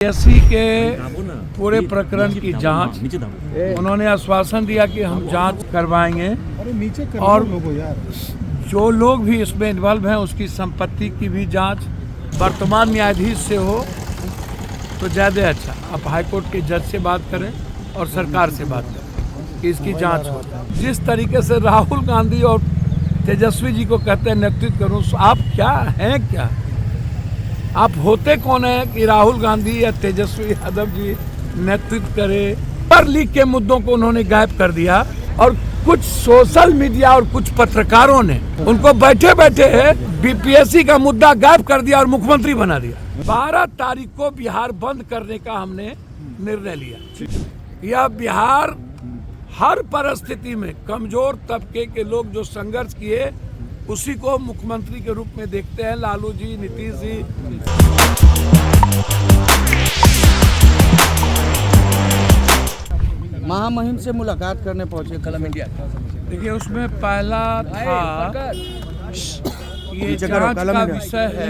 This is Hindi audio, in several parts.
एससी के पूरे प्रकरण की जांच उन्होंने आश्वासन दिया कि हम जांच करवाएंगे और जो लोग भी इसमें इन्वॉल्व हैं उसकी संपत्ति की भी जांच वर्तमान न्यायाधीश से हो तो ज़्यादा अच्छा। आप हाईकोर्ट के जज से बात करें और सरकार से बात करें कि इसकी जांच हो। जिस तरीके से राहुल गांधी और तेजस्वी जी को कहते हैं नेतृत्व करूं, आप क्या हैं? क्या आप होते कौन है कि राहुल गांधी या तेजस्वी यादव जी नेतृत्व करे? पर लीक के मुद्दों को उन्होंने गायब कर दिया और कुछ सोशल मीडिया और कुछ पत्रकारों ने उनको बैठे बैठे बीपीएससी का मुद्दा गायब कर दिया और मुख्यमंत्री बना दिया। 12 तारीख को बिहार बंद करने का हमने निर्णय लिया। यह बिहार हर परिस्थिति में कमजोर तबके के लोग जो संघर्ष किए उसी को मुख्यमंत्री के रूप में देखते हैं। लालू जी, नीतीश जी। महामहिम से मुलाकात करने पहुंचे कलम इंडिया। देखिए, उसमें पहला था ये जांच का विषय है।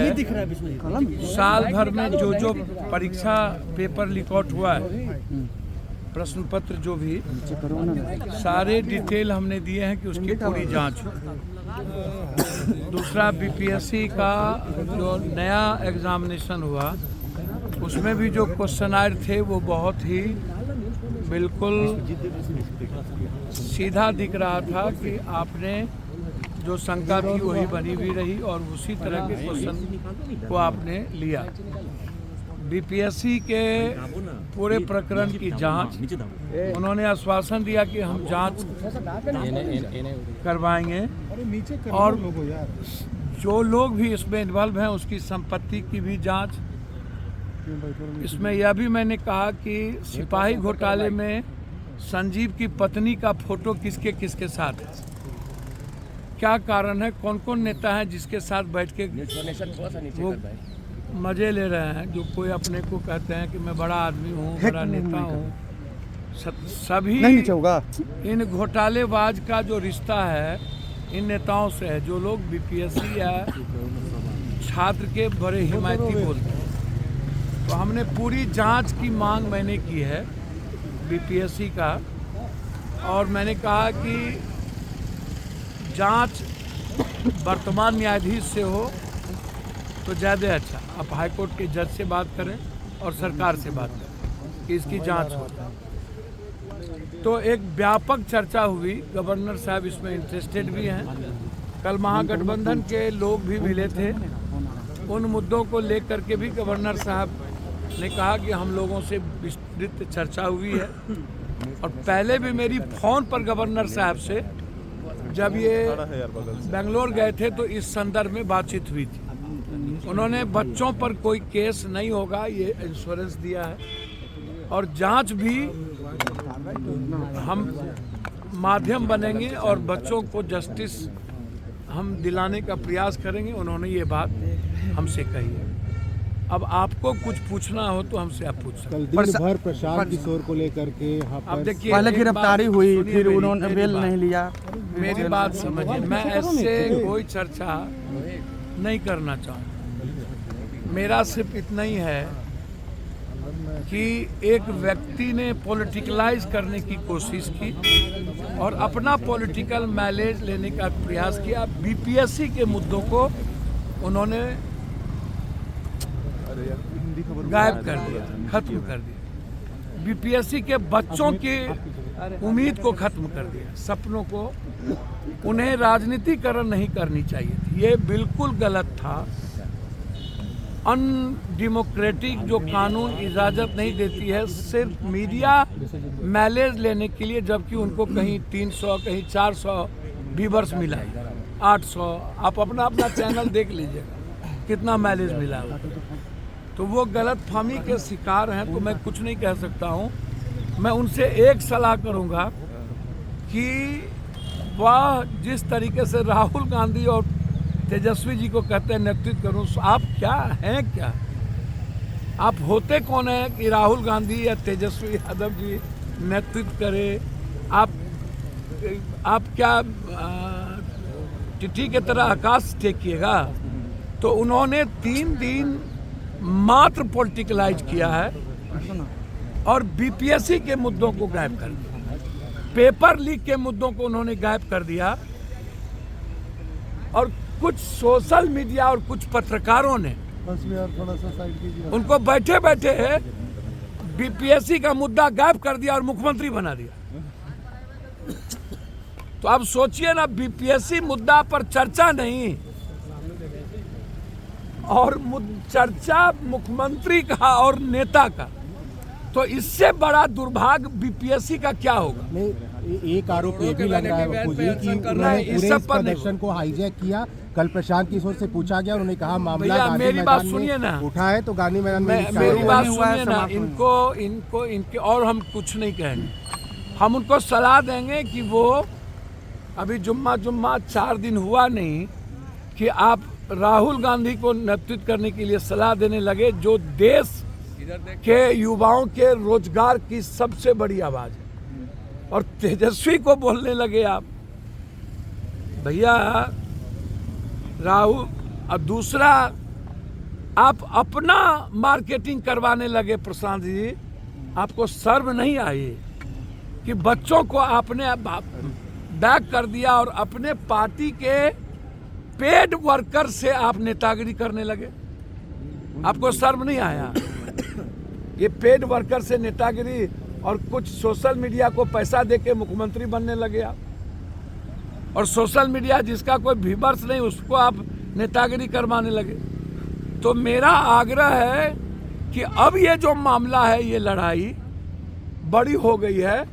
साल भर में जो परीक्षा पेपर लीक आउट हुआ है, प्रश्न पत्र जो भी सारे डिटेल हमने दिए हैं कि उसकी पूरी जांच हो। दूसरा, बीपीएससी का जो नया एग्जामिनेशन हुआ उसमें भी जो क्वेश्चनायर थे वो बहुत ही बिल्कुल सीधा दिख रहा था कि आपने जो शंका थी वही बनी हुई रही और उसी तरह के क्वेश्चन को आपने लिया। बीपीएससी के पूरे प्रकरण की जांच उन्होंने आश्वासन दिया कि हम जांच करवाएंगे और जो लोग भी इसमें इन्वॉल्व हैं उसकी संपत्ति की भी जांच। इसमें यह भी मैंने कहा कि सिपाही घोटाले में संजीव की पत्नी का फोटो किसके किसके साथ है, क्या कारण है, कौन कौन नेता हैं जिसके साथ बैठ के वो मजे ले रहे हैं। जो कोई अपने को कहते हैं कि मैं बड़ा आदमी हूँ, बड़ा नेता हूँ। सभी इन घोटालेबाज का जो रिश्ता है इन नेताओं से है, जो लोग बीपीएससी या छात्र के बड़े हिमायती बोलते हैं। तो हमने पूरी जांच की मांग मैंने की है बीपीएससी का, और मैंने कहा कि जांच वर्तमान न्यायाधीश से हो तो ज़्यादा अच्छा। आप हाईकोर्ट के जज से बात करें और सरकार से बात करें कि इसकी जांच हो। तो एक व्यापक चर्चा हुई, गवर्नर साहब इसमें इंटरेस्टेड भी हैं। कल महागठबंधन के लोग भी मिले थे, उन मुद्दों को लेकर के भी गवर्नर साहब ने कहा कि हम लोगों से विस्तृत चर्चा हुई है। और पहले भी मेरी फ़ोन पर गवर्नर साहब से जब ये बेंगलोर गए थे तो इस संदर्भ में बातचीत हुई थी। उन्होंने बच्चों पर कोई केस नहीं होगा ये इंश्योरेंस दिया है और जांच भी हम माध्यम बनेंगे और बच्चों को जस्टिस हम दिलाने का प्रयास करेंगे। उन्होंने ये बात हमसे कही है। अब आपको कुछ पूछना हो तो हमसे आप पूछ सकते हैं। दिन भर प्रशांत किशोर को लेकर के अब देखिए, पहले गिरफ्तारी हुई, फिर उन्होंने बेल नहीं लिया। मेरी बात समझिए, मैं ऐसे कोई चर्चा नहीं करना चाहूँगा। मेरा सिर्फ इतना ही है कि एक व्यक्ति ने पॉलिटिकलाइज करने की कोशिश की और अपना पॉलिटिकल माइलेज लेने का प्रयास किया। बीपीएससी के मुद्दों को उन्होंने गायब कर दिया, खत्म कर दिया। बीपीएससी के बच्चों की उम्मीद को खत्म कर दिया, सपनों को। उन्हें राजनीतिकरण नहीं करनी चाहिए थी, ये बिल्कुल गलत था। अनडेमोक्रेटिक जो कानून इजाज़त नहीं देती है सिर्फ मीडिया माइलेज लेने के लिए, जबकि उनको कहीं 300 कहीं 400 व्यूअर्स मिला, 800। आप अपना चैनल देख लीजिएगा कितना माइलेज मिला। तो वो गलत फहमी के शिकार हैं। तो मैं कुछ नहीं कह सकता हूँ। मैं उनसे एक सलाह करूँगा कि वह जिस तरीके से राहुल गांधी और तेजस्वी जी को कहते हैं नेतृत्व करूं, आप क्या हैं? क्या आप होते कौन है कि राहुल गांधी या तेजस्वी यादव जी नेतृत्व करे? आप क्या चिट्ठी की तरह आकाश टेकिएगा? तो उन्होंने 3 दिन मात्र पॉलिटिकलाइज किया है और बीपीएससी के मुद्दों को गायब कर दिया, पेपर लीक के मुद्दों को उन्होंने गायब कर दिया और कुछ सोशल मीडिया और कुछ पत्रकारों ने उनको बैठे बैठे बीपीएससी का मुद्दा गायब कर दिया और मुख्यमंत्री बना दिया। तो अब सोचिए ना, बीपीएससी मुद्दा पर चर्चा नहीं और चर्चा मुख्यमंत्री का और नेता का, तो इससे बड़ा दुर्भाग्य बीपीएससी का क्या होगा। नहीं, एक आरोप ये भी लग रहा है बापू जी कि उन्होंने पूरे इस प्रदर्शन को हाईजैक किया। कल प्रशांत किशोर से पूछा गया, उन्होंने कहा मामला गांधी मेरी बात मैदान सुनिए ना, में उठा है तो गांधी मैदान में मेरी बात सुनिए ना, इनके और हम कुछ नहीं कहेंगे। हम उनको सलाह देंगे कि वो अभी जुम्मा 4 दिन हुआ नहीं कि आप राहुल गांधी को नेतृत्व करने के लिए सलाह देने लगे, जो देश के युवाओं के रोजगार की सबसे बड़ी आवाज है, और तेजस्वी को बोलने लगे आप। भैया राहुल, और दूसरा आप अपना मार्केटिंग करवाने लगे। प्रशांत जी, आपको शर्म नहीं आई कि बच्चों को आपने बैक कर दिया और अपने पार्टी के पेड वर्कर से आप नेतागिरी करने लगे? आपको शर्म नहीं आया? ये पेड वर्कर से नेतागिरी और कुछ सोशल मीडिया को पैसा देके मुख्यमंत्री बनने लगे आप, और सोशल मीडिया जिसका कोई व्यूअर्स नहीं उसको आप नेतागिरी करवाने लगे। तो मेरा आग्रह है कि अब ये जो मामला है, ये लड़ाई बड़ी हो गई है,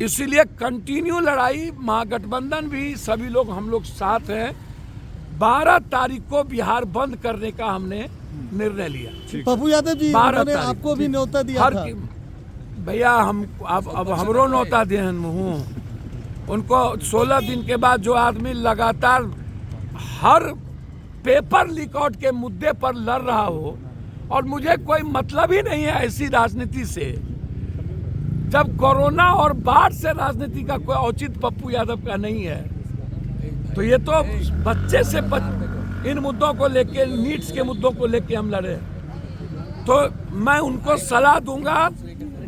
इसीलिए कंटिन्यू लड़ाई, महागठबंधन भी, सभी लोग, हम लोग साथ हैं। 12 तारीख को बिहार बंद करने का हमने निर्णय लिया। पप्पू यादव जी, उन्होंने आपको भी न्योता दिया था। भैया हम अब हमरो न्योता दे हूँ उनको। 16 दिन के बाद जो आदमी लगातार हर पेपर लीक आउट के मुद्दे पर लड़ रहा हो, और मुझे कोई मतलब ही नहीं है ऐसी राजनीति से, जब कोरोना और बाढ़ से राजनीति का कोई औचित्य पप्पू यादव का नहीं है, तो ये तो बच्चे से इन मुद्दों को लेके, नीड्स के मुद्दों को लेके हम लड़े। तो मैं उनको सलाह दूंगा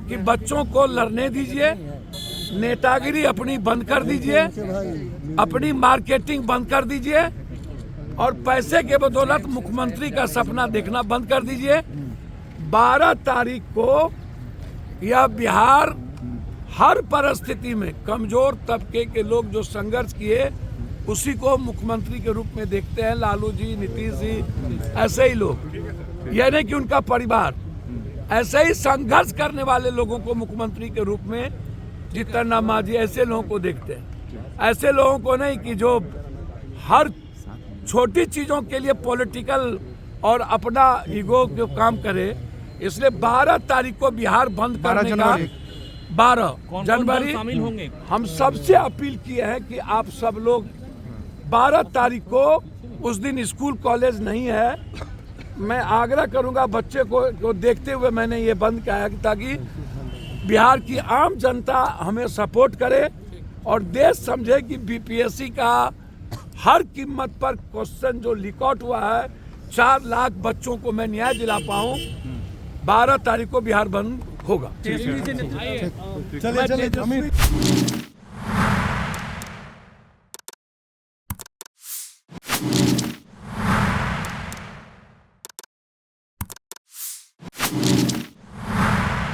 कि बच्चों को लड़ने दीजिए, नेतागिरी अपनी बंद कर दीजिए, अपनी मार्केटिंग बंद कर दीजिए, और पैसे के बदौलत मुख्यमंत्री का सपना देखना बंद कर दीजिए। 12 तारीख को यह बिहार हर परिस्थिति में कमजोर तबके के लोग जो संघर्ष किए, उसी को मुख्यमंत्री के रूप में देखते हैं। लालू जी, नीतीश जी, ऐसे ही लोग, यह नहीं कि उनका परिवार, ऐसे ही संघर्ष करने वाले लोगों को मुख्यमंत्री के रूप में, जितना मांझी, ऐसे लोगों को देखते हैं। ऐसे लोगों को नहीं कि जो हर छोटी चीजों के लिए पॉलिटिकल और अपना ईगो के काम करे। इसलिए 12 तारीख को बिहार बंद करने का, 12 जनवरी शामिल होंगे। हम सबसे अपील किए हैं कि आप सब लोग 12 तारीख को, उस दिन स्कूल कॉलेज नहीं है, मैं आग्रह करूंगा बच्चे को देखते हुए मैंने ये बंद किया है, ताकि बिहार की आम जनता हमें सपोर्ट करे और देश समझे कि बीपीएससी का हर कीमत पर क्वेश्चन जो लीक आउट हुआ है, 4 लाख बच्चों को मैं न्याय दिला पाऊं। 12 तारीख को बिहार बंद होगा। चलिए